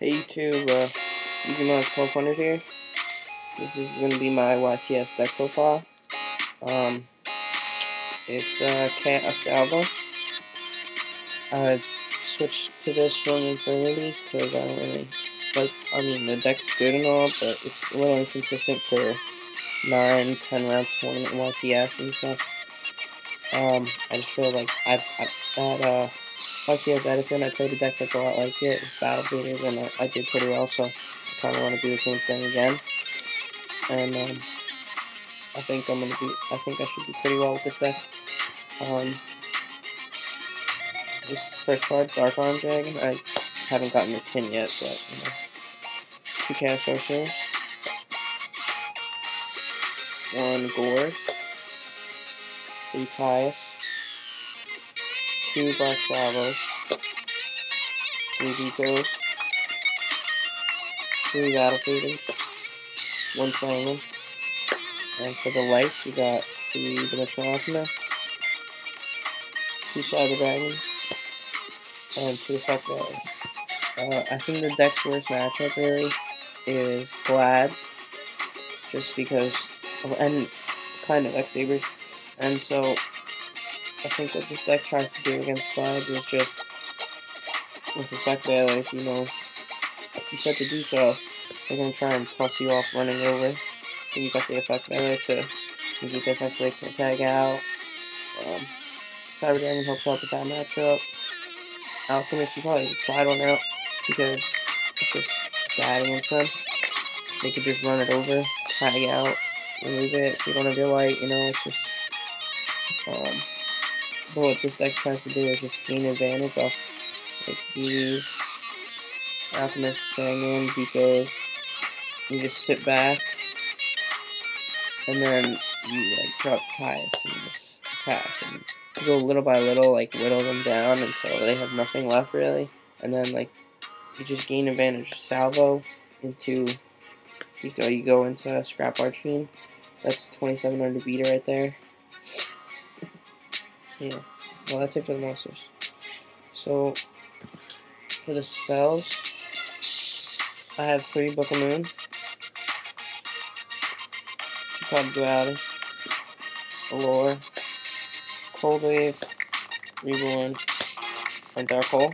Hey YouTube, Easy 1200 here. This is going to be my YCS deck profile. It's a Salvo. I switched to this from Infinities because I don't really like, the deck is good and all, but it's a little inconsistent for 9, 10 round tournament YCS and stuff. I just feel like at YCS Edison, I played a deck that's a lot like it, with Battle Faders, and I did pretty well, so I kind of want to do the same thing again. And I think I should do pretty well with this deck. This first card, Dark Arm Dragon. I haven't gotten the tin yet, but you know, 2 Chaos Sorcerers, 1 Gourd, 3 Pious, 2 Black Salvos, 3 Decos, 3 Battle Faders, 1 Salmon, and for the lights, we got 3 Dimensional Alchemists, 2 Cyber Dragons, and 2 Effect Valors. I think the deck's worst matchup really is Glads, just because, and kind of X-Sabers, and so I think what this deck tries to do against Glads is just, with Effect Valors, you know, you set the deco, they're going to try and plus you off running over, so you got the Effect Valor to get the effects so they can tag out. Cyber Dragon helps out with that matchup. Alchemist, you probably slide one out because it's just bad against them. So they could just run it over, tag out, remove it, so you don't have your light, you know, it's just, but what this deck tries to do is just gain advantage off, like, these Alchemists, Sangin, Decos. You just sit back, and then you, like, drop Pious and just attack, and you go little by little, like, whittle them down until they have nothing left, really, and then, like, you just gain advantage. Salvo into Deco, you go into Scrap Archfiend. That's 2700 beater right there. Yeah, well, that's it for the monsters. So, for the spells, I have 3 Book of Moon, 2 Pod Duality, Allure, Cold Wave, Reborn, and Dark Hole.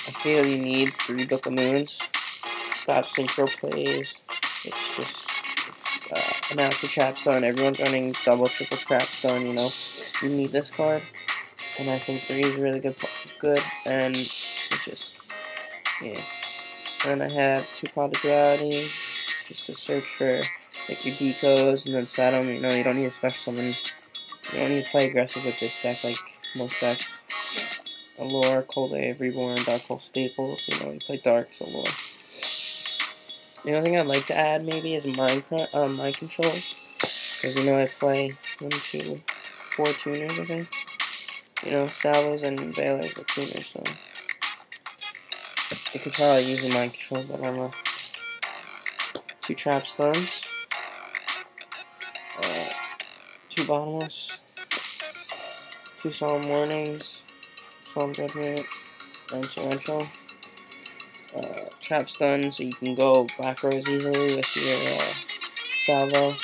I feel you need 3 Book of Moons. Stop synchro plays. It's amounts of Trapstone. Everyone's running double, triple Trapstone, you know. You need this card. And I think 3 is really good, and it's just, yeah. And I have 2 Pot of Duality, just to search for, like, your decos, and then set them. You know, you don't need a special summon. You don't need to play aggressive with this deck like most decks. Allure, Cold Wave, Reborn, Dark Hole staples. You know, you play Darks, Allure. The only thing I'd like to add maybe is Mind Control, because you know I play 1, 2, 4 tuners, I think. You know, Salvos and Valors are tuners, so you could probably use the Mind Control, but I'm a 2 Trap Stuns, 2 Bottomless, 2 Solemn Warnings, Solemn Judgment, and Torrential. Trap Stun, so you can go back rows easily with your Salvo,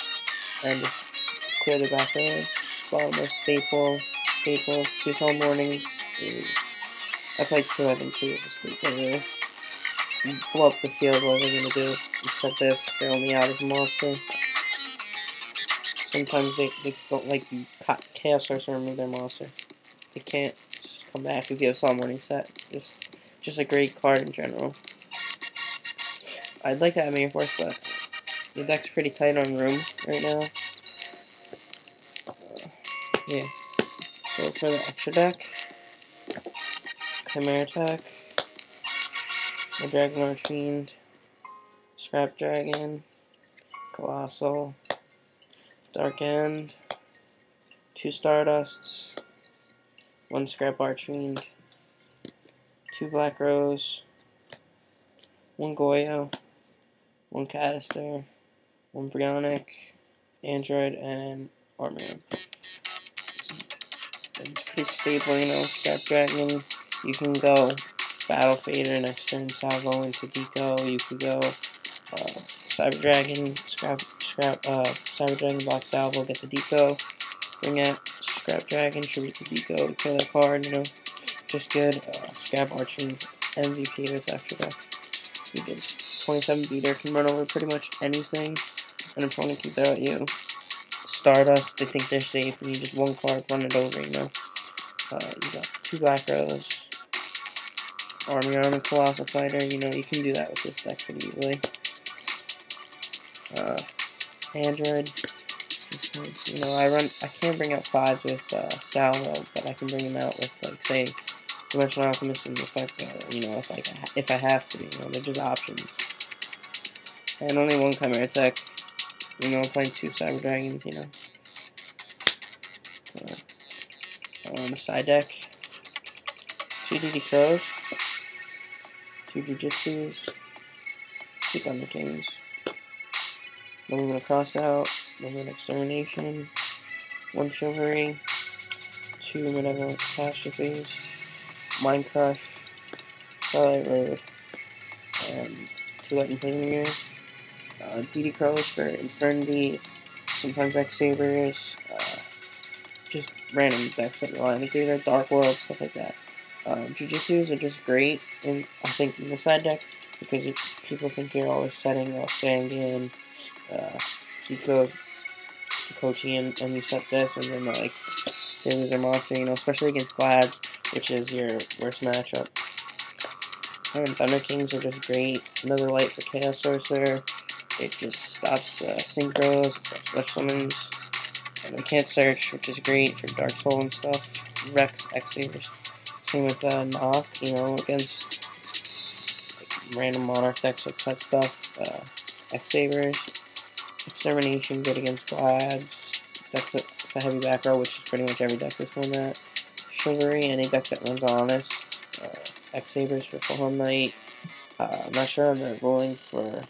and just clear the back rows. Bottomless, Staples, 2 Solemn Warnings is, I play 2, I think 2 is a staple really. You blow up the field, what they're going to do, you set this, they're only out as a monster. Sometimes they don't like you Chaos Sorcerer remove their monster. They can't just come back if you have Solemn Warning set. Just a great card in general. I'd like to have Main Force, but the deck's pretty tight on room right now. Yeah. So for the extra deck, Chimera Attack, the Dragon Archfiend, Scrap Dragon, Colossal, Dark End, 2 Stardusts, 1 Scrap Archfiend, 2 Black Rose, 1 Goyo, 1 Canister, 1 Brionic, Android, and Armor. It's pretty stable, you know. Scrap Dragon, you can go Battle Fader next turn, Salvo into Deco, Yukugo, Cyber Dragon, Cyber Dragon, block Salvo, get the Deco, bring out Scrap Dragon, tribute the Deco to kill that card, you know, just good. Scrap Archon's MVP of this extra deck. He did 27 beater, can run over pretty much anything an opponent can throw at you. Stardust, they think they're safe, and you just one card, run it over, you know. You got 2 Black Rose, Army Armor, Colossal Fighter, you know, you can do that with this deck pretty easily. Android, you know, I can't bring out 5s with Salvo, but I can bring them out with, like, say, Dimensional Alchemist and effect, you know, if I have to, you know, they're just options. And only 1 Chimera Tech, you know, playing 2 Cyber Dragons, you know. On the side deck, 2 DD Crows, 2 Jujitsus, 2 Thunder Kings, Movement Crossout, Movement Extermination, 1 Chivalry, 2 Malevolent Catastrophes, Mind Crush, Starlight Road, and 2 Lightning Prisoners, DD Crows for Infernities, sometimes X-Sabers, just random decks that rely on the Greater Dark World, stuff like that. Jujitsus are just great, I think, in the side deck, because people think you're always setting Sangan, Deco, Kochi, and you set this, and then, like, they lose their monster, you know, especially against Glads, which is your worst matchup. And Thunder Kings are just great. Another light for Chaos Sorcerer. It just stops synchros, it stops rush summons. And they can't search, which is great for Dark Soul and stuff. Rex, X-Sabers. Same with Knock, you know, against like, random Monarch decks that set stuff. X-Sabers. Extermination, good against Glads. Decks that's a heavy back row, which is pretty much every deck this format. Chivalry, any deck that runs Honest. X-Sabers for Fulham Knight. I'm not sure on the ruling for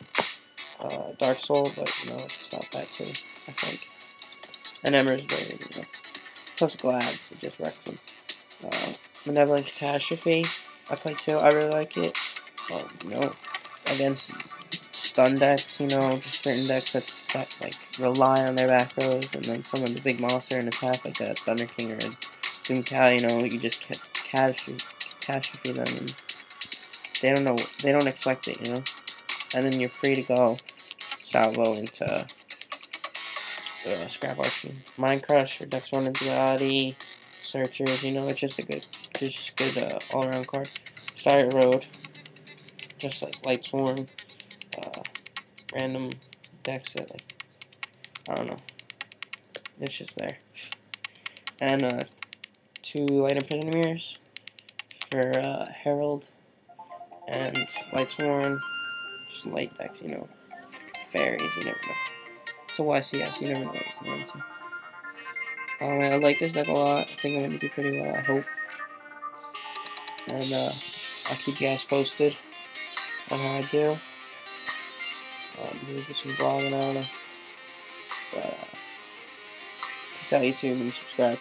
Dark Soul, but you know, it's not that too, I think. And Emmer's rated, you know. Plus Glads, it just wrecks them. Malevolent Catastrophe, I play too, I really like it. You know, against stun decks, you know, just certain decks that like rely on their back rows, and then some of the big monster and attack like a Thunder King or a Doom Cow, you know, you just catastrophe them, and they don't expect it, you know. And then you're free to go Salvo into Scrap Archon. Mind Crush for decks run into Duality, Searchers, you know, it's just a good all-around card. Starlight Road, just like Light Swarm, random decks that, like, I don't know, it's just there. And 2 Light Imprisoned Mirrors for Herald and Light Swarm, just light decks, you know. Fairies, you never know. It's a YCS, you never know what you're going to. I like this deck a lot. I think I'm going to do pretty well, I hope. And I'll keep you guys posted on how I do. Maybe do some vlogging, I don't know. But peace out, YouTube, and subscribe.